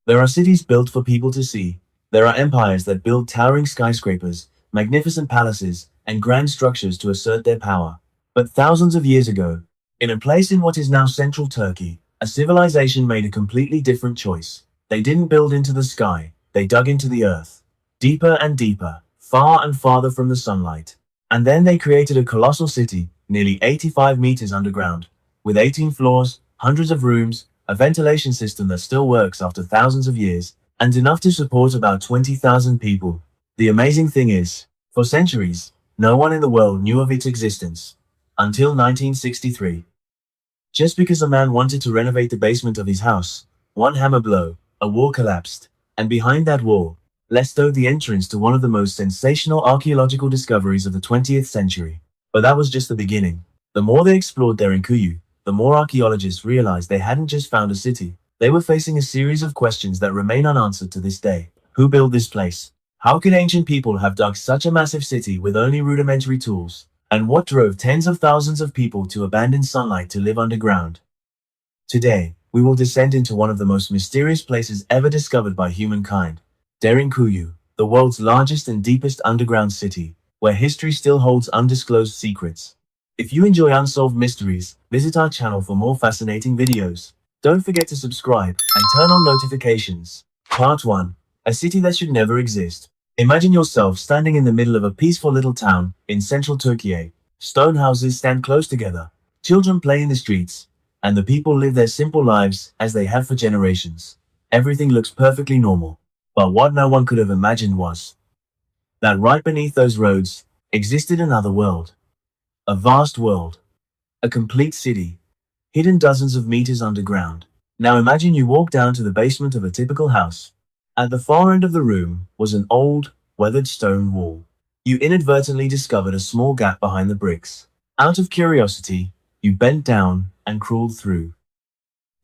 There are cities built for people to see. There are empires that build towering skyscrapers, magnificent palaces, and grand structures to assert their power. But thousands of years ago, in a place in what is now central Turkey, a civilization made a completely different choice. They didn't build into the sky, they dug into the earth. Deeper and deeper, far and farther from the sunlight. And then they created a colossal city, nearly 85 meters underground, with 18 floors, hundreds of rooms, a ventilation system that still works after thousands of years, and enough to support about 20,000 people. The amazing thing is, for centuries, no one in the world knew of its existence. Until 1963. Just because a man wanted to renovate the basement of his house, one hammer blow, a wall collapsed, and behind that wall, stowed the entrance to one of the most sensational archaeological discoveries of the 20th century. But that was just the beginning. The more they explored Derinkuyu, the more archaeologists realized they hadn't just found a city. They were facing a series of questions that remain unanswered to this day. Who built this place? How could ancient people have dug such a massive city with only rudimentary tools? And what drove tens of thousands of people to abandon sunlight to live underground? Today, we will descend into one of the most mysterious places ever discovered by humankind. Derinkuyu, the world's largest and deepest underground city, where history still holds undisclosed secrets. If you enjoy unsolved mysteries, visit our channel for more fascinating videos. Don't forget to subscribe and turn on notifications. Part 1. A city that should never exist. Imagine yourself standing in the middle of a peaceful little town in central Turkey. Stone houses stand close together, children play in the streets, and the people live their simple lives as they have for generations. Everything looks perfectly normal. But what no one could have imagined was that right beneath those roads existed another world. A vast world. A complete city, hidden dozens of meters underground. Now imagine you walk down to the basement of a typical house. At the far end of the room was an old, weathered stone wall. You inadvertently discovered a small gap behind the bricks. Out of curiosity, you bent down and crawled through.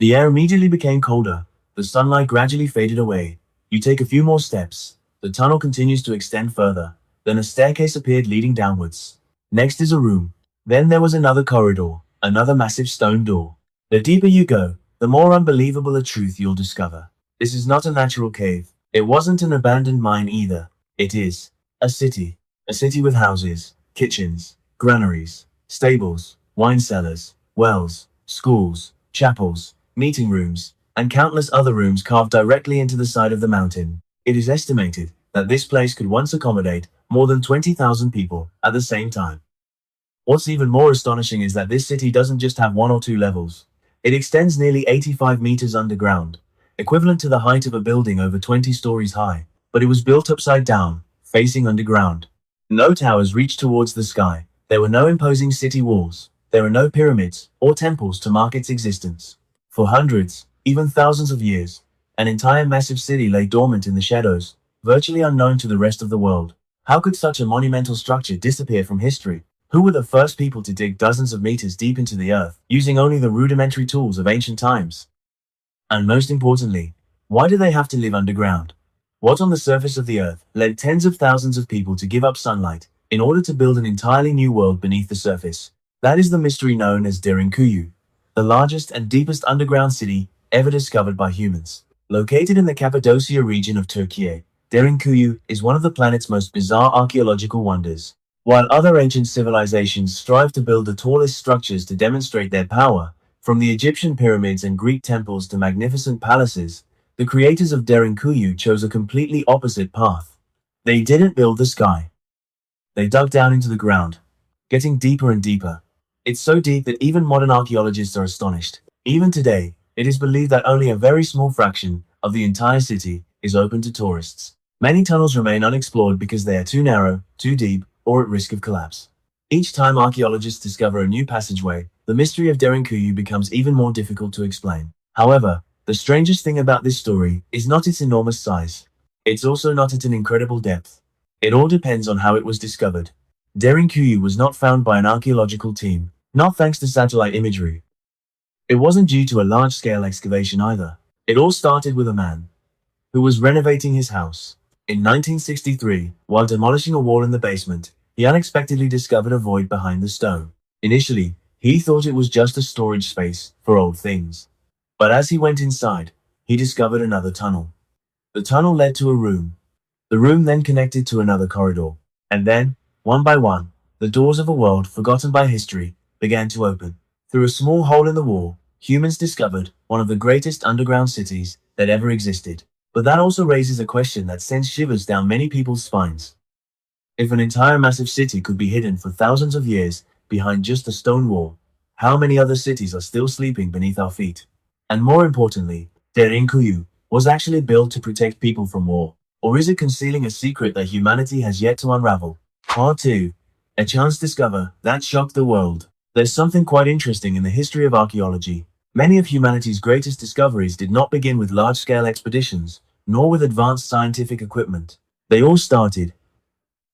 The air immediately became colder. The sunlight gradually faded away. You take a few more steps. The tunnel continues to extend further. Then a staircase appeared leading downwards. Next is a room. Then there was another corridor, another massive stone door. The deeper you go, the more unbelievable a truth you'll discover. This is not a natural cave. It wasn't an abandoned mine either. It is a city. A city with houses, kitchens, granaries, stables, wine cellars, wells, schools, chapels, meeting rooms, and countless other rooms carved directly into the side of the mountain. It is estimated that this place could once accommodate more than 20,000 people at the same time. What's even more astonishing is that this city doesn't just have one or two levels. It extends nearly 85 meters underground, equivalent to the height of a building over 20 stories high, but it was built upside down, facing underground. No towers reached towards the sky. There were no imposing city walls. There were no pyramids or temples to mark its existence. For hundreds, even thousands of years, an entire massive city lay dormant in the shadows, virtually unknown to the rest of the world. How could such a monumental structure disappear from history? Who were the first people to dig dozens of meters deep into the earth, using only the rudimentary tools of ancient times? And most importantly, why do they have to live underground? What on the surface of the earth led tens of thousands of people to give up sunlight in order to build an entirely new world beneath the surface? That is the mystery known as Derinkuyu, the largest and deepest underground city ever discovered by humans. Located in the Cappadocia region of Turkey, Derinkuyu is one of the planet's most bizarre archaeological wonders. While other ancient civilizations strive to build the tallest structures to demonstrate their power, from the Egyptian pyramids and Greek temples to magnificent palaces, the creators of Derinkuyu chose a completely opposite path. They didn't build the sky. They dug down into the ground, getting deeper and deeper. It's so deep that even modern archaeologists are astonished. Even today, it is believed that only a very small fraction of the entire city is open to tourists. Many tunnels remain unexplored because they are too narrow, too deep, or at risk of collapse. Each time archaeologists discover a new passageway, the mystery of Derinkuyu becomes even more difficult to explain. However, the strangest thing about this story is not its enormous size. It's also not its incredible depth. It all depends on how it was discovered. Derinkuyu was not found by an archaeological team, not thanks to satellite imagery. It wasn't due to a large-scale excavation either. It all started with a man who was renovating his house. In 1963, while demolishing a wall in the basement, he unexpectedly discovered a void behind the stone. Initially, he thought it was just a storage space for old things. But as he went inside, he discovered another tunnel. The tunnel led to a room. The room then connected to another corridor. And then, one by one, the doors of a world forgotten by history began to open. Through a small hole in the wall, humans discovered one of the greatest underground cities that ever existed. But that also raises a question that sends shivers down many people's spines. If an entire massive city could be hidden for thousands of years behind just a stone wall, how many other cities are still sleeping beneath our feet? And more importantly, Derinkuyu was actually built to protect people from war, or is it concealing a secret that humanity has yet to unravel? Part 2. A chance discover that shocked the world. There's something quite interesting in the history of archaeology. Many of humanity's greatest discoveries did not begin with large-scale expeditions, nor with advanced scientific equipment. They all started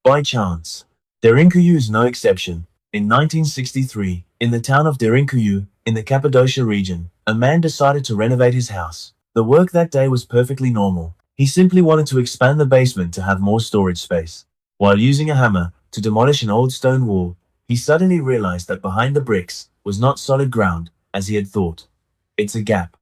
by chance. Derinkuyu is no exception. In 1963, in the town of Derinkuyu, in the Cappadocia region, a man decided to renovate his house. The work that day was perfectly normal. He simply wanted to expand the basement to have more storage space. While using a hammer to demolish an old stone wall, he suddenly realized that behind the bricks was not solid ground, as he had thought. It's a gap.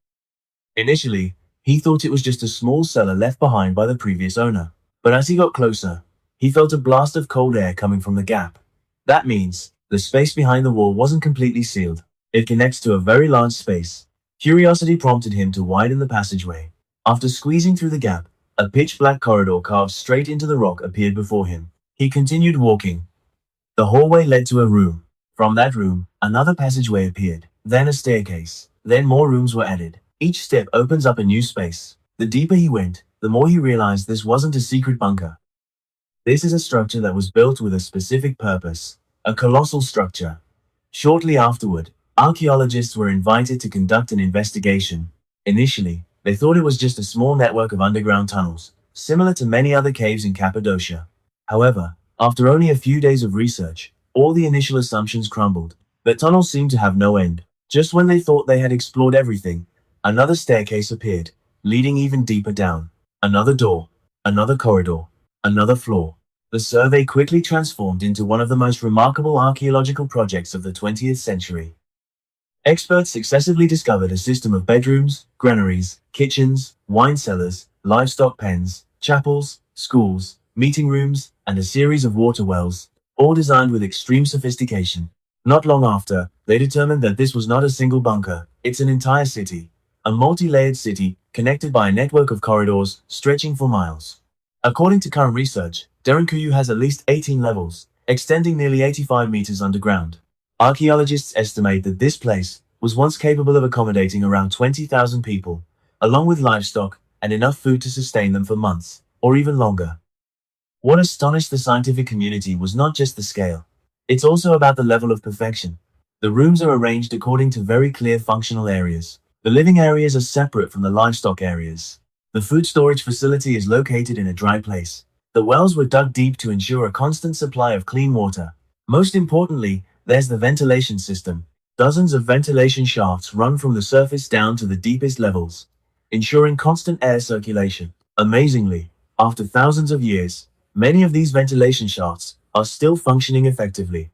Initially, he thought it was just a small cellar left behind by the previous owner. But as he got closer, he felt a blast of cold air coming from the gap. That means the space behind the wall wasn't completely sealed. It connects to a very large space. Curiosity prompted him to widen the passageway. After squeezing through the gap, a pitch-black corridor carved straight into the rock appeared before him. He continued walking. The hallway led to a room. From that room, another passageway appeared, then a staircase. Then more rooms were added. Each step opens up a new space. The deeper he went, the more he realized this wasn't a secret bunker. This is a structure that was built with a specific purpose, a colossal structure. Shortly afterward, archaeologists were invited to conduct an investigation. Initially, they thought it was just a small network of underground tunnels, similar to many other caves in Cappadocia. However, after only a few days of research, all the initial assumptions crumbled. The tunnels seemed to have no end. Just when they thought they had explored everything, another staircase appeared, leading even deeper down. Another door, another corridor, another floor. The survey quickly transformed into one of the most remarkable archaeological projects of the 20th century. Experts successively discovered a system of bedrooms, granaries, kitchens, wine cellars, livestock pens, chapels, schools, meeting rooms, and a series of water wells, all designed with extreme sophistication. Not long after, they determined that this was not a single bunker, it's an entire city. A multi-layered city, connected by a network of corridors stretching for miles. According to current research, Derinkuyu has at least 18 levels, extending nearly 85 meters underground. Archaeologists estimate that this place was once capable of accommodating around 20,000 people, along with livestock and enough food to sustain them for months, or even longer. What astonished the scientific community was not just the scale. It's also about the level of perfection. The rooms are arranged according to very clear functional areas. The living areas are separate from the livestock areas. The food storage facility is located in a dry place. The wells were dug deep to ensure a constant supply of clean water. Most importantly, there's the ventilation system. Dozens of ventilation shafts run from the surface down to the deepest levels, ensuring constant air circulation. Amazingly, after thousands of years, many of these ventilation shafts are still functioning effectively.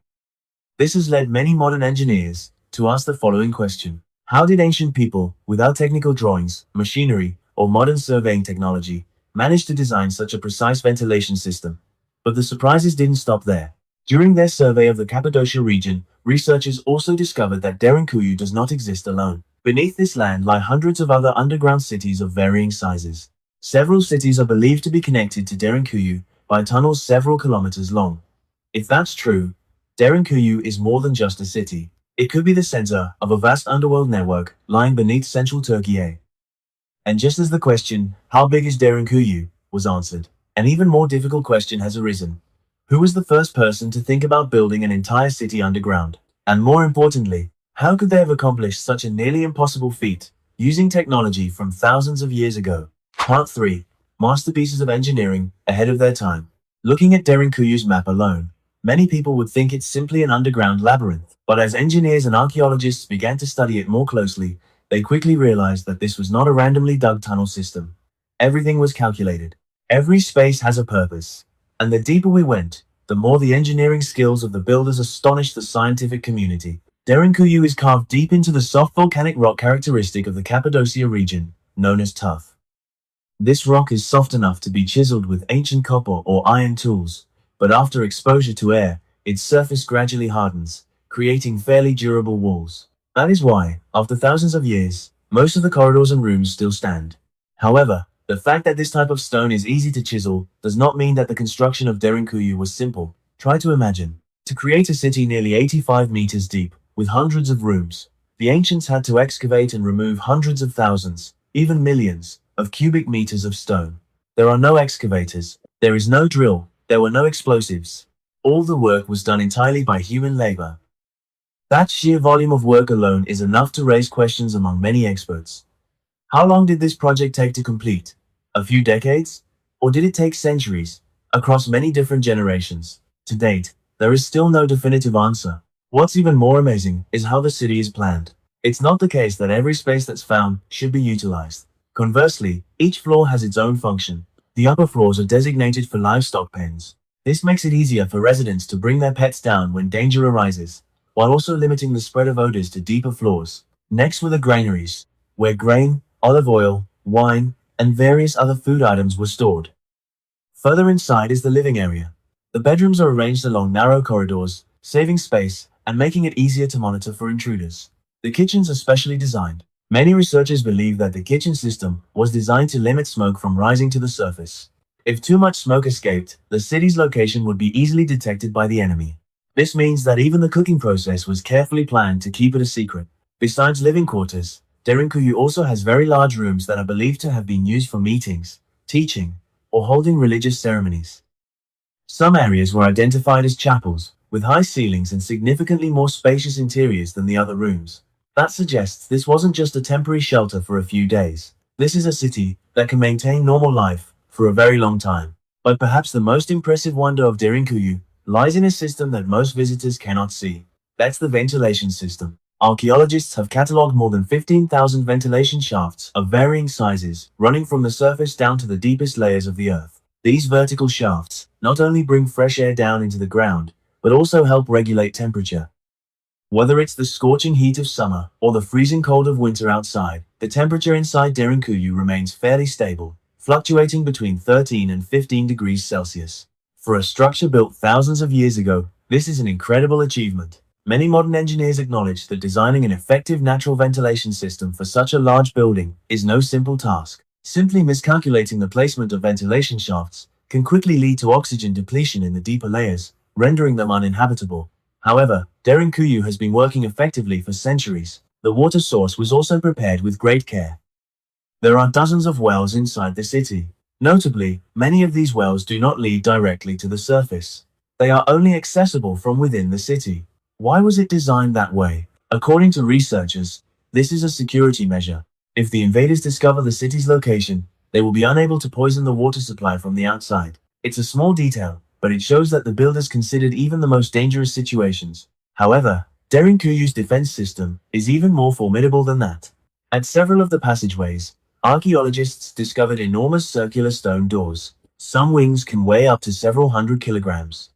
This has led many modern engineers to ask the following question. How did ancient people, without technical drawings, machinery, or modern surveying technology, manage to design such a precise ventilation system? But the surprises didn't stop there. During their survey of the Cappadocia region, researchers also discovered that Derinkuyu does not exist alone. Beneath this land lie hundreds of other underground cities of varying sizes. Several cities are believed to be connected to Derinkuyu by tunnels several kilometers long. If that's true, Derinkuyu is more than just a city. It could be the center of a vast underworld network lying beneath central Turkey. And just as the question, how big is Derinkuyu, was answered, an even more difficult question has arisen. Who was the first person to think about building an entire city underground? And more importantly, how could they have accomplished such a nearly impossible feat, using technology from thousands of years ago? Part 3. Masterpieces of engineering ahead of their time. Looking at Derinkuyu's map alone, many people would think it's simply an underground labyrinth. But as engineers and archaeologists began to study it more closely, they quickly realized that this was not a randomly dug tunnel system. Everything was calculated. Every space has a purpose. And the deeper we went, the more the engineering skills of the builders astonished the scientific community. Derinkuyu is carved deep into the soft volcanic rock characteristic of the Cappadocia region. known as tuff. This rock is soft enough to be chiseled with ancient copper or iron tools, but after exposure to air, its surface gradually hardens, creating fairly durable walls. That is why, after thousands of years, most of the corridors and rooms still stand. However, the fact that this type of stone is easy to chisel does not mean that the construction of Derinkuyu was simple. Try to imagine. To create a city nearly 85 meters deep, with hundreds of rooms, the ancients had to excavate and remove hundreds of thousands, even millions, of cubic meters of stone. There are no excavators, there is no drill, there were no explosives. All the work was done entirely by human labor. That sheer volume of work alone is enough to raise questions among many experts. How long did this project take to complete? A few decades? Or did it take centuries, across many different generations? To date, there is still no definitive answer. What's even more amazing is how the city is planned. It's not the case that every space that's found should be utilized. Conversely, each floor has its own function. The upper floors are designated for livestock pens. This makes it easier for residents to bring their pets down when danger arises, while also limiting the spread of odors to deeper floors. Next were the granaries, where grain, olive oil, wine, and various other food items were stored. Further inside is the living area. The bedrooms are arranged along narrow corridors, saving space and making it easier to monitor for intruders. The kitchens are specially designed. Many researchers believe that the kitchen system was designed to limit smoke from rising to the surface. If too much smoke escaped, the city's location would be easily detected by the enemy. This means that even the cooking process was carefully planned to keep it a secret. Besides living quarters, Derinkuyu also has very large rooms that are believed to have been used for meetings, teaching, or holding religious ceremonies. Some areas were identified as chapels, with high ceilings and significantly more spacious interiors than the other rooms. That suggests this wasn't just a temporary shelter for a few days. This is a city that can maintain normal life for a very long time. But perhaps the most impressive wonder of Derinkuyu lies in a system that most visitors cannot see. That's the ventilation system. Archaeologists have catalogued more than 15,000 ventilation shafts of varying sizes, running from the surface down to the deepest layers of the earth. These vertical shafts not only bring fresh air down into the ground, but also help regulate temperature. Whether it's the scorching heat of summer or the freezing cold of winter outside, the temperature inside Derinkuyu remains fairly stable, fluctuating between 13 and 15 degrees Celsius. For a structure built thousands of years ago, this is an incredible achievement. Many modern engineers acknowledge that designing an effective natural ventilation system for such a large building is no simple task. Simply miscalculating the placement of ventilation shafts can quickly lead to oxygen depletion in the deeper layers, rendering them uninhabitable. However, Derinkuyu has been working effectively for centuries. The water source was also prepared with great care. There are dozens of wells inside the city. Notably, many of these wells do not lead directly to the surface. They are only accessible from within the city. Why was it designed that way? According to researchers, this is a security measure. If the invaders discover the city's location, they will be unable to poison the water supply from the outside. It's a small detail, but it shows that the builders considered even the most dangerous situations. However, Derinkuyu's defense system is even more formidable than that. At several of the passageways, archaeologists discovered enormous circular stone doors. Some wings can weigh up to several hundred kilograms.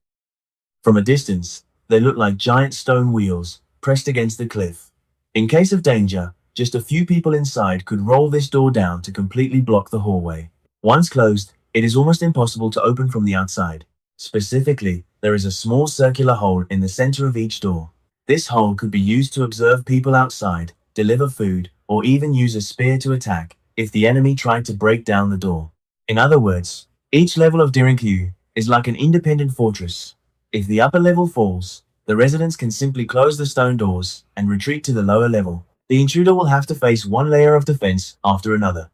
From a distance, they look like giant stone wheels pressed against the cliff. In case of danger, just a few people inside could roll this door down to completely block the hallway. Once closed, it is almost impossible to open from the outside. Specifically, there is a small circular hole in the center of each door. This hole could be used to observe people outside, deliver food, or even use a spear to attack if the enemy tried to break down the door. In other words, each level of Derinkuyu is like an independent fortress. If the upper level falls, the residents can simply close the stone doors and retreat to the lower level. The intruder will have to face one layer of defense after another.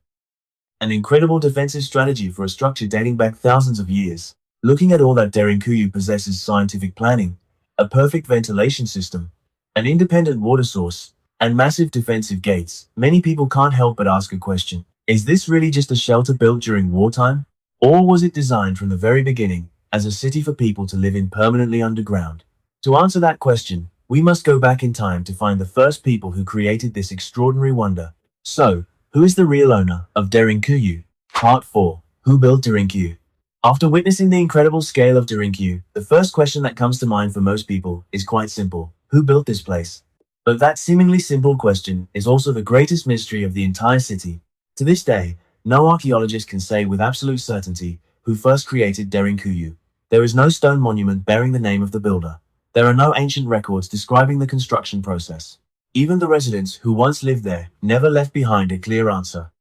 An incredible defensive strategy for a structure dating back thousands of years. Looking at all that Derinkuyu possesses: scientific planning, a perfect ventilation system, an independent water source, and massive defensive gates, many people can't help but ask a question. Is this really just a shelter built during wartime? Or was it designed from the very beginning as a city for people to live in permanently underground? To answer that question, we must go back in time to find the first people who created this extraordinary wonder. So, who is the real owner of Derinkuyu? Part 4. Who built Derinkuyu? After witnessing the incredible scale of Derinkuyu, the first question that comes to mind for most people is quite simple. Who built this place? But that seemingly simple question is also the greatest mystery of the entire city. To this day, no archaeologist can say with absolute certainty who first created Derinkuyu. There is no stone monument bearing the name of the builder. There are no ancient records describing the construction process. Even the residents who once lived there never left behind a clear answer.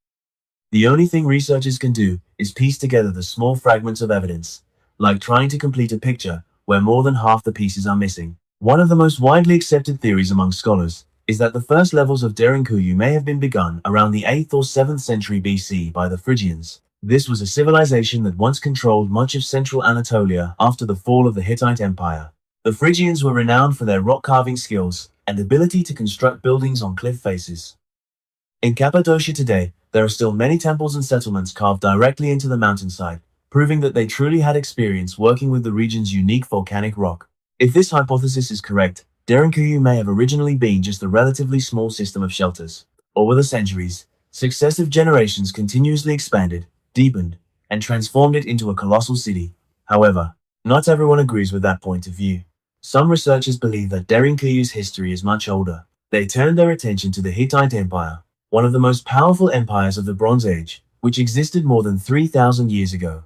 The only thing researchers can do is piece together the small fragments of evidence, like trying to complete a picture where more than half the pieces are missing. One of the most widely accepted theories among scholars is that the first levels of Derinkuyu may have been begun around the 8th or 7th century BC by the Phrygians. This was a civilization that once controlled much of central Anatolia after the fall of the Hittite Empire. The Phrygians were renowned for their rock carving skills and ability to construct buildings on cliff faces. In Cappadocia today, there are still many temples and settlements carved directly into the mountainside, proving that they truly had experience working with the region's unique volcanic rock. If this hypothesis is correct, Derinkuyu may have originally been just a relatively small system of shelters. Over the centuries, successive generations continuously expanded, deepened, and transformed it into a colossal city. However, not everyone agrees with that point of view. Some researchers believe that Derinkuyu's history is much older. They turned their attention to the Hittite Empire, one of the most powerful empires of the Bronze Age, which existed more than 3,000 years ago.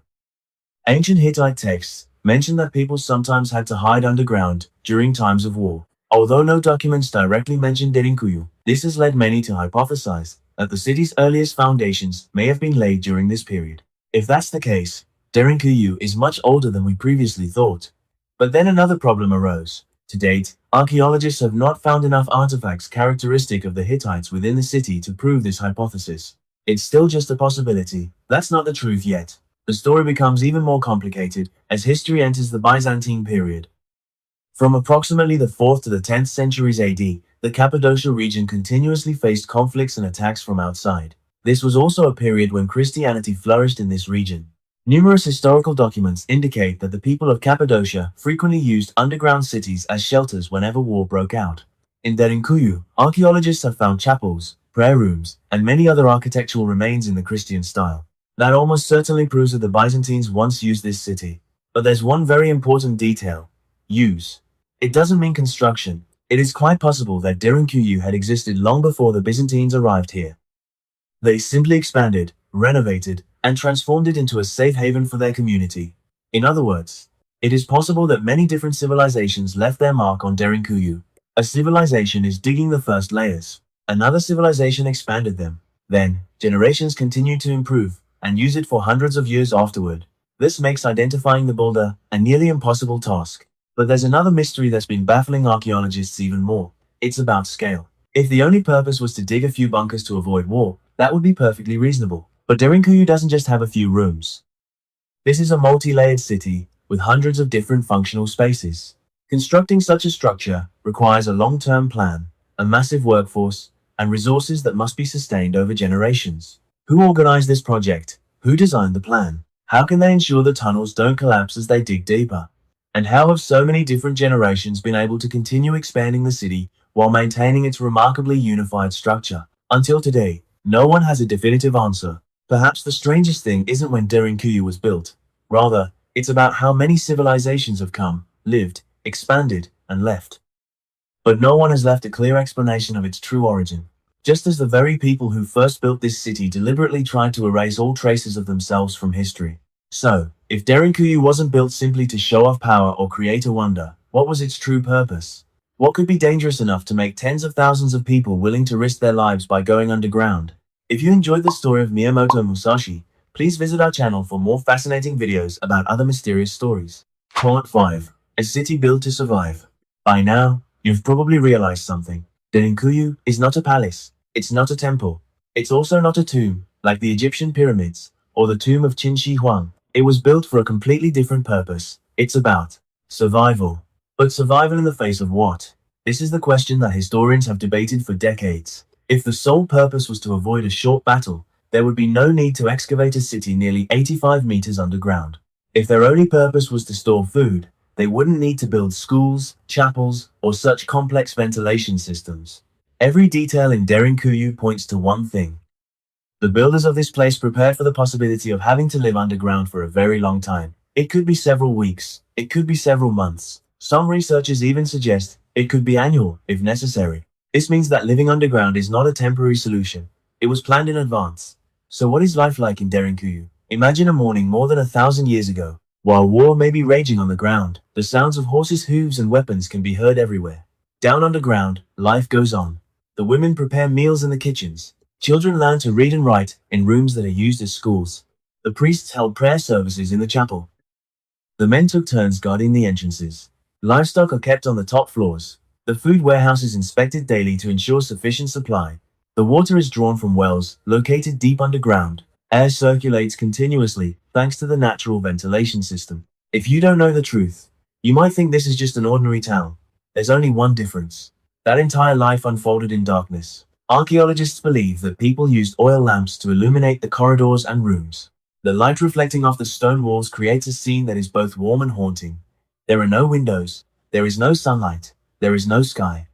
Ancient Hittite texts mention that people sometimes had to hide underground during times of war. Although no documents directly mention Derinkuyu, this has led many to hypothesize that the city's earliest foundations may have been laid during this period. If that's the case, Derinkuyu is much older than we previously thought. But then another problem arose. To date, archaeologists have not found enough artifacts characteristic of the Hittites within the city to prove this hypothesis. It's still just a possibility. That's not the truth yet. The story becomes even more complicated as history enters the Byzantine period. From approximately the 4th to the 10th centuries AD, the Cappadocia region continuously faced conflicts and attacks from outside. This was also a period when Christianity flourished in this region. Numerous historical documents indicate that the people of Cappadocia frequently used underground cities as shelters whenever war broke out. In Derinkuyu, archaeologists have found chapels, prayer rooms, and many other architectural remains in the Christian style. That almost certainly proves that the Byzantines once used this city. But there's one very important detail: use. It doesn't mean construction. It is quite possible that Derinkuyu had existed long before the Byzantines arrived here. They simply expanded, renovated, and transformed it into a safe haven for their community. In other words, it is possible that many different civilizations left their mark on Derinkuyu. A civilization is digging the first layers. Another civilization expanded them. Then, generations continued to improve and use it for hundreds of years afterward. This makes identifying the builder a nearly impossible task. But there's another mystery that's been baffling archaeologists even more. It's about scale. If the only purpose was to dig a few bunkers to avoid war, that would be perfectly reasonable. But Derinkuyu doesn't just have a few rooms. This is a multi-layered city with hundreds of different functional spaces. Constructing such a structure requires a long-term plan, a massive workforce, and resources that must be sustained over generations. Who organized this project? Who designed the plan? How can they ensure the tunnels don't collapse as they dig deeper? And how have so many different generations been able to continue expanding the city while maintaining its remarkably unified structure? Until today, no one has a definitive answer. Perhaps the strangest thing isn't when Derinkuyu was built. Rather, it's about how many civilizations have come, lived, expanded, and left. But no one has left a clear explanation of its true origin. Just as the very people who first built this city deliberately tried to erase all traces of themselves from history. So, if Derinkuyu wasn't built simply to show off power or create a wonder, what was its true purpose? What could be dangerous enough to make tens of thousands of people willing to risk their lives by going underground? If you enjoyed the story of Miyamoto Musashi, please visit our channel for more fascinating videos about other mysterious stories. Part 5. A city built to survive. By now, you've probably realized something. Derinkuyu is not a palace. It's not a temple. It's also not a tomb, like the Egyptian pyramids, or the tomb of Qin Shi Huang. It was built for a completely different purpose. It's about survival. But survival in the face of what? This is the question that historians have debated for decades. If the sole purpose was to avoid a short battle, there would be no need to excavate a city nearly 85 meters underground. If their only purpose was to store food, they wouldn't need to build schools, chapels, or such complex ventilation systems. Every detail in Derinkuyu points to one thing. The builders of this place prepared for the possibility of having to live underground for a very long time. It could be several weeks. It could be several months. Some researchers even suggest it could be annual, if necessary. This means that living underground is not a temporary solution. It was planned in advance. So what is life like in Derinkuyu? Imagine a morning more than 1,000 years ago. While war may be raging on the ground, the sounds of horses' hooves and weapons can be heard everywhere. Down underground, life goes on. The women prepare meals in the kitchens. Children learn to read and write in rooms that are used as schools. The priests held prayer services in the chapel. The men took turns guarding the entrances. Livestock are kept on the top floors. The food warehouse is inspected daily to ensure sufficient supply. The water is drawn from wells located deep underground. Air circulates continuously thanks to the natural ventilation system. If you don't know the truth, you might think this is just an ordinary town. There's only one difference. That entire life unfolded in darkness. Archaeologists believe that people used oil lamps to illuminate the corridors and rooms. The light reflecting off the stone walls creates a scene that is both warm and haunting. There are no windows. There is no sunlight. There is no sky.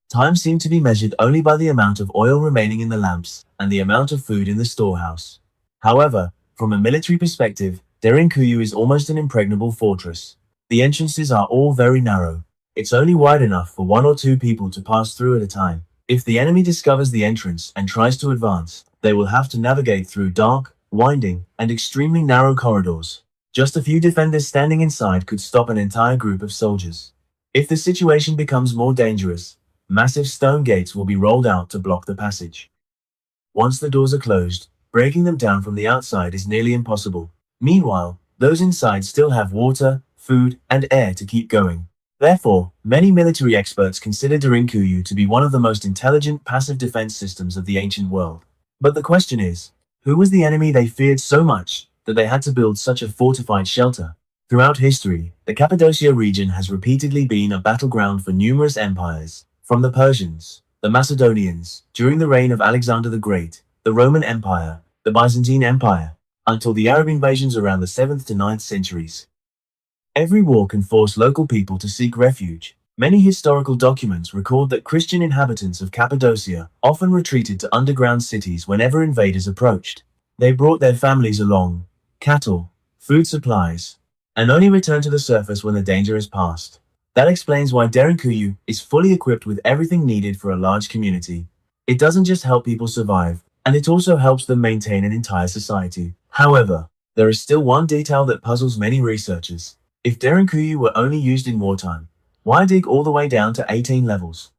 Time seemed to be measured only by the amount of oil remaining in the lamps and the amount of food in the storehouse. However, from a military perspective, Derinkuyu is almost an impregnable fortress. The entrances are all very narrow. It's only wide enough for one or two people to pass through at a time. If the enemy discovers the entrance and tries to advance, they will have to navigate through dark, winding, and extremely narrow corridors. Just a few defenders standing inside could stop an entire group of soldiers. If the situation becomes more dangerous, massive stone gates will be rolled out to block the passage. Once the doors are closed, breaking them down from the outside is nearly impossible. Meanwhile, those inside still have water, food, and air to keep going. Therefore, many military experts consider Derinkuyu to be one of the most intelligent passive defense systems of the ancient world. But the question is, who was the enemy they feared so much that they had to build such a fortified shelter? Throughout history, the Cappadocia region has repeatedly been a battleground for numerous empires, from the Persians, the Macedonians, during the reign of Alexander the Great, the Roman Empire, the Byzantine Empire, until the Arab invasions around the 7th to 9th centuries. Every war can force local people to seek refuge. Many historical documents record that Christian inhabitants of Cappadocia often retreated to underground cities whenever invaders approached. They brought their families along, cattle, food supplies, and only returned to the surface when the danger is past. That explains why Derinkuyu is fully equipped with everything needed for a large community. It doesn't just help people survive, and it also helps them maintain an entire society. However, there is still one detail that puzzles many researchers. If Derinkuyu were only used in wartime, why dig all the way down to 18 levels?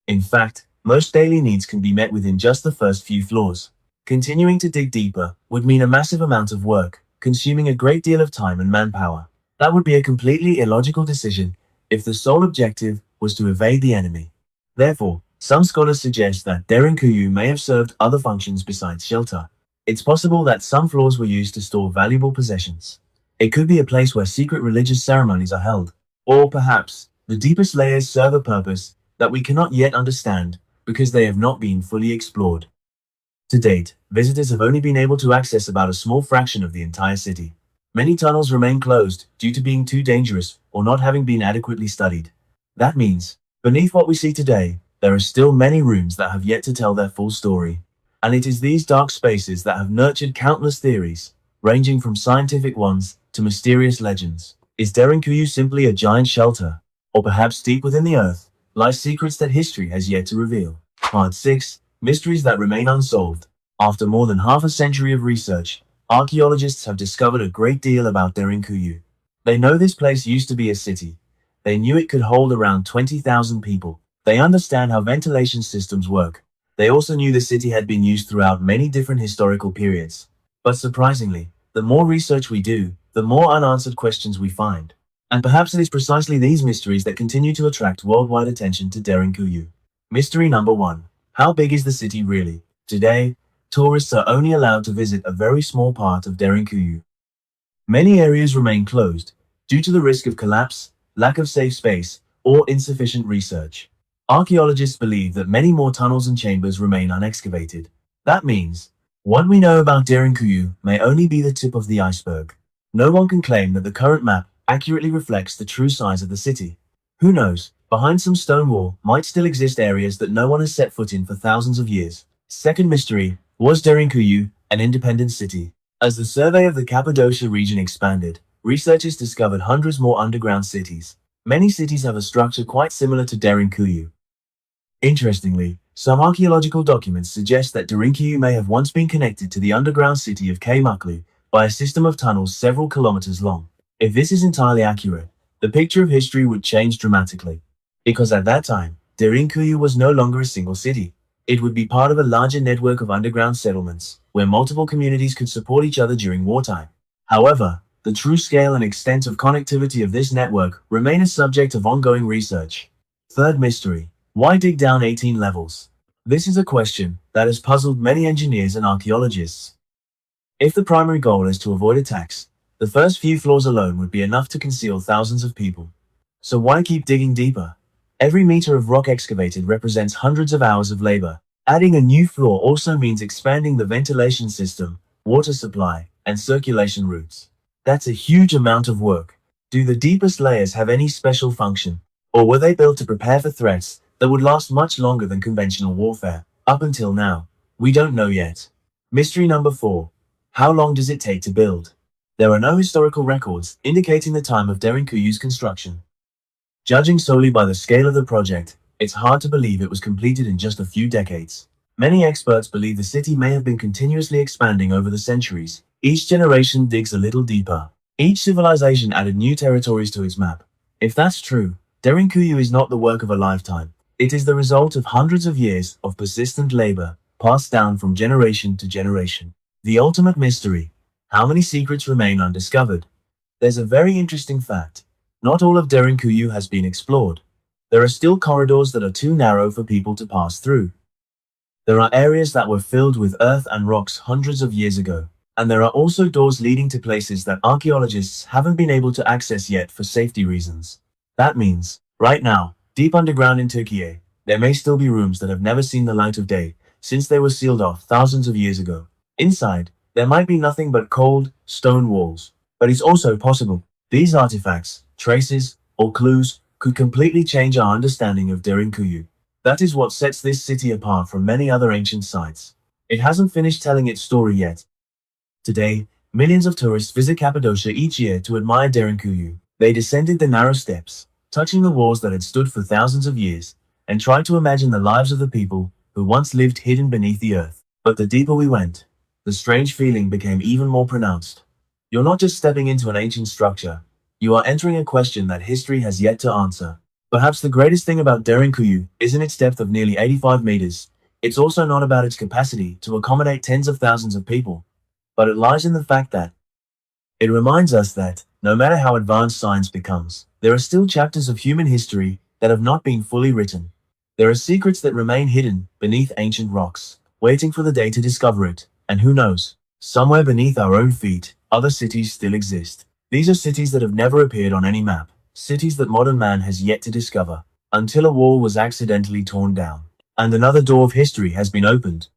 In fact, most daily needs can be met within just the first few floors. Continuing to dig deeper would mean a massive amount of work, consuming a great deal of time and manpower. That would be a completely illogical decision if the sole objective was to evade the enemy. Therefore, some scholars suggest that Derinkuyu may have served other functions besides shelter. It's possible that some floors were used to store valuable possessions. It could be a place where secret religious ceremonies are held. Or perhaps, the deepest layers serve a purpose that we cannot yet understand because they have not been fully explored. To date, visitors have only been able to access about a small fraction of the entire city. Many tunnels remain closed due to being too dangerous or not having been adequately studied. That means, beneath what we see today, there are still many rooms that have yet to tell their full story. And it is these dark spaces that have nurtured countless theories, ranging from scientific ones to mysterious legends. Is Derinkuyu simply a giant shelter? Or perhaps deep within the earth lie secrets that history has yet to reveal? Part 6. Mysteries that remain unsolved. After more than half a century of research, archaeologists have discovered a great deal about Derinkuyu. They know this place used to be a city. They knew it could hold around 20,000 people. They understand how ventilation systems work. They also knew the city had been used throughout many different historical periods. But surprisingly, the more research we do, the more unanswered questions we find. And perhaps it is precisely these mysteries that continue to attract worldwide attention to Derinkuyu. Mystery number 1. How big is the city really? Today, tourists are only allowed to visit a very small part of Derinkuyu. Many areas remain closed due to the risk of collapse, lack of safe space, or insufficient research. Archaeologists believe that many more tunnels and chambers remain unexcavated. That means, what we know about Derinkuyu may only be the tip of the iceberg. No one can claim that the current map accurately reflects the true size of the city. Who knows, behind some stone wall might still exist areas that no one has set foot in for thousands of years. Second mystery, was Derinkuyu an independent city? As the survey of the Cappadocia region expanded, researchers discovered hundreds more underground cities. Many cities have a structure quite similar to Derinkuyu. Interestingly, Some archaeological documents suggest that Derinkuyu may have once been connected to the underground city of Kaymaklu by a system of tunnels several kilometers long. If this is entirely accurate, the picture of history would change dramatically. Because at that time, Derinkuyu was no longer a single city. It would be part of a larger network of underground settlements, where multiple communities could support each other during wartime. However, the true scale and extent of connectivity of this network remain a subject of ongoing research. Third mystery. Why dig down 18 levels? This is a question that has puzzled many engineers and archaeologists. If the primary goal is to avoid attacks, the first few floors alone would be enough to conceal thousands of people. So why keep digging deeper? Every meter of rock excavated represents hundreds of hours of labor. Adding a new floor also means expanding the ventilation system, water supply, and circulation routes. That's a huge amount of work. Do the deepest layers have any special function? Or were they built to prepare for threats that would last much longer than conventional warfare? Up until now, we don't know yet. Mystery number 4. How long does it take to build? There are no historical records indicating the time of Derinkuyu's construction. Judging solely by the scale of the project, it's hard to believe it was completed in just a few decades. Many experts believe the city may have been continuously expanding over the centuries. Each generation digs a little deeper. Each civilization added new territories to its map. If that's true, Derinkuyu is not the work of a lifetime. It is the result of hundreds of years of persistent labor, passed down from generation to generation. The ultimate mystery. How many secrets remain undiscovered? There's a very interesting fact. Not all of Derinkuyu has been explored. There are still corridors that are too narrow for people to pass through. There are areas that were filled with earth and rocks hundreds of years ago. And there are also doors leading to places that archaeologists haven't been able to access yet for safety reasons. That means, right now, deep underground in Turkey, there may still be rooms that have never seen the light of day, since they were sealed off thousands of years ago. Inside, there might be nothing but cold, stone walls. But it's also possible these artifacts, traces, or clues could completely change our understanding of Derinkuyu. That is what sets this city apart from many other ancient sites. It hasn't finished telling its story yet. Today, millions of tourists visit Cappadocia each year to admire Derinkuyu. They descended the narrow steps, touching the walls that had stood for thousands of years, and tried to imagine the lives of the people who once lived hidden beneath the earth. But the deeper we went, the strange feeling became even more pronounced. You're not just stepping into an ancient structure, you are entering a question that history has yet to answer. Perhaps the greatest thing about Derinkuyu isn't its depth of nearly 85 meters. It's also not about its capacity to accommodate tens of thousands of people, but it lies in the fact that it reminds us that, no matter how advanced science becomes, there are still chapters of human history that have not been fully written. There are secrets that remain hidden beneath ancient rocks, waiting for the day to discover it. And who knows, somewhere beneath our own feet, other cities still exist. These are cities that have never appeared on any map, cities that modern man has yet to discover, until a wall was accidentally torn down, and another door of history has been opened.